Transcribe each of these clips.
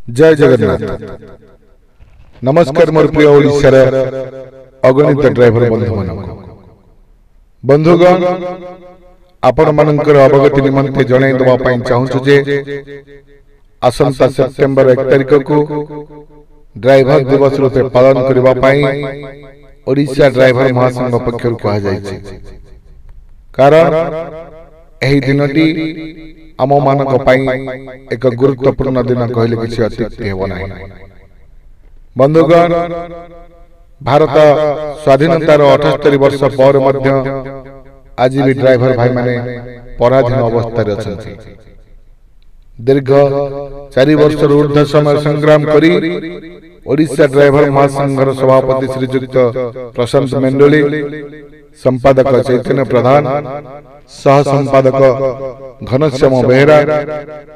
जय जगन्नाथ। नमस्कार मोर प्रिय ओडिशार अगणित ड्राइवर बंधुगण आपण मानकर अवगति निमंते जणाई देबा पई चाहूछु जे आसंता सेप्टेम्बर 1 तारिख को ड्राइवर दिवस रूपे पालन करबा पई ओडिशा ड्राइवर महासंघ पक्षर कहा जायछि। कारण एही दिनटी आम मानक पई एक गुरुत्वपूर्ण दिन कहले किछि अत्युक्ति हेबो नाही। बंधुगण भारत स्वाधीनतार 78 वर्ष पर मध्य आज भी ड्राइवर भाई माने पराधीन अवस्था अछंती। दीर्घ 4 वर्ष ऊर्ध्व समय संग्राम करी ओडिशा ड्राइवर महासंघर सभापति श्रीयुक्त प्रशांत मेंडोली, संपादक चैतन्य प्रधान, सह संपादक घनश्याम बेहरा,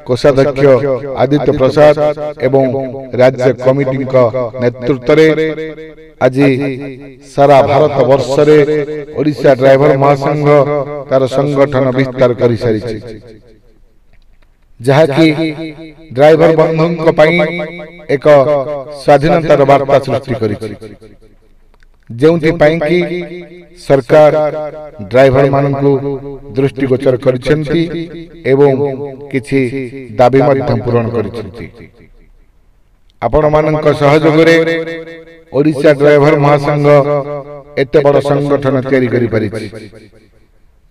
कोषाध्यक्ष आदित्य प्रसाद एवं राज्य कमिटी नेतृत्व में आज सारा भारत वर्ष रे ओडिशा ड्राइवर महासंघ तार संगठन विस्तार कर सारी, जहाँकि ड्राइवर बंधुओं पई एक स्वाधीनतार वार्ता सृष्टि करिछि, जेउथि पई कि सरकार ड्राइवर मानकु दृष्टिगोचर करिसेंती एवं किछि दाबी मध्य पूरण करिसेंती। आपण मानक सहयोग रे ओडिशा ड्राइवर महासंघ एते बड़ संगठन तैयारी करि परिछि।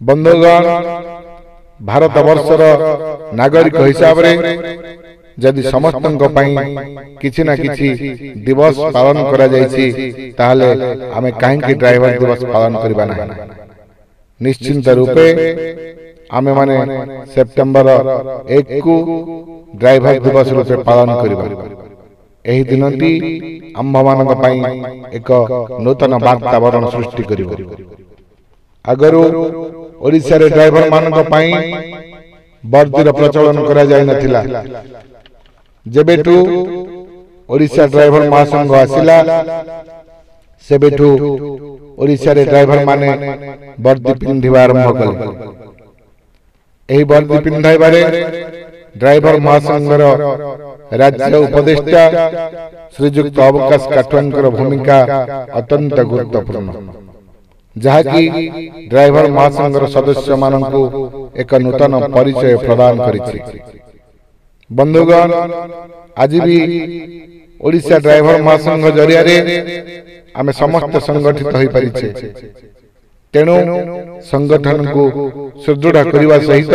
बंधुगण भारत वर्षर नागरिक हिसाब रे जदि समस्तଙ୍କ ପାଇଁ किछि ना किछि दिवस पालन करा जायछि ताहले आमे काहेकि ड्राइवर दिवस पालन करबा नाही। निश्चिंत रूपे आमे माने सेप्टेम्बर 1 को ड्राइवर दिवस रूपे पालन करबा। एही दिनटी आम्भ मानक ପାଇଁ एक नूतन वातावरण सृष्टि करिवो। अगरु ओडिसा रे ड्राइवर मानक ପାଇଁ वर्दीर प्रचलन करा जाय नथिला। जेबेठू ओडिशा ड्राइवर महासंघ आसिला सेबेठू ओडिशा रे ड्राइवर माने वर्दी पिंधिबा आरंभ कले। एही वर्दी पिंधाइबारे ड्राइवर महासंघर राज्य उपदेष्टा श्रीयुक्त अवकाश काठवांकर भूमिका अत्यंत गुरुत्वपूर्ण, जहाँकि ड्राइवर महासंघर सदस्य मानकु एक नूतन परिचय प्रदान करिछि। बंधुगण आज भी ओडिशा ड्राइवर महासंघ जरिया रे आमे समस्त संगठित होई परिछे। तेणु संगठन को सुदृढ़ करबा सहित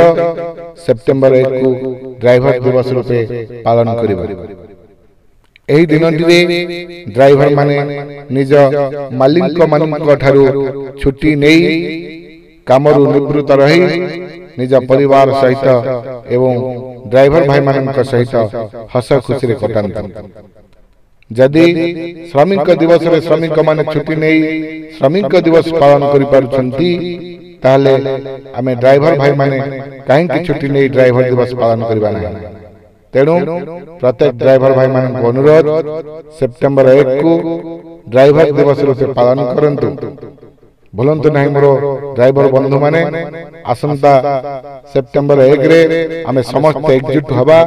सेप्टेम्बर 1 को ड्राइवर दिवस रूपे पालन करिबा। एही दिनटी रे ड्राइवर माने निज मालिक मानक ठारू छुट्टी नेई कामरु निवृत्त रही निज परिवार सहित एवं ड्राइवर भाई मानक सहित हस खुशी रे कटांत। जदि श्रमिक दिवस रे श्रमिक माने छुट्टी नेई श्रमिक दिवस पालन करि पारुछंती ताले आमे ड्राइवर भाई माने काहे कि छुट्टी नेई ड्राइवर दिवस पालन करबा नाही। तेणु प्रत्येक ड्राइवर भाई मानक अनुरोध सेप्टेम्बर 1 को ड्राइवर दिवस रूपे पालन करंतु। भूलंतु नहीं मोर ड्राइवर बंधु माने आसंता सेप्टेम्बर 1 रे आमे समस्त एकजुट हबा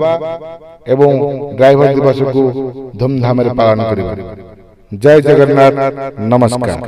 एवं ड्राइवर दिवस को धूमधाम रे पालन करिबा। जय जगन्नाथ। नमस्कार।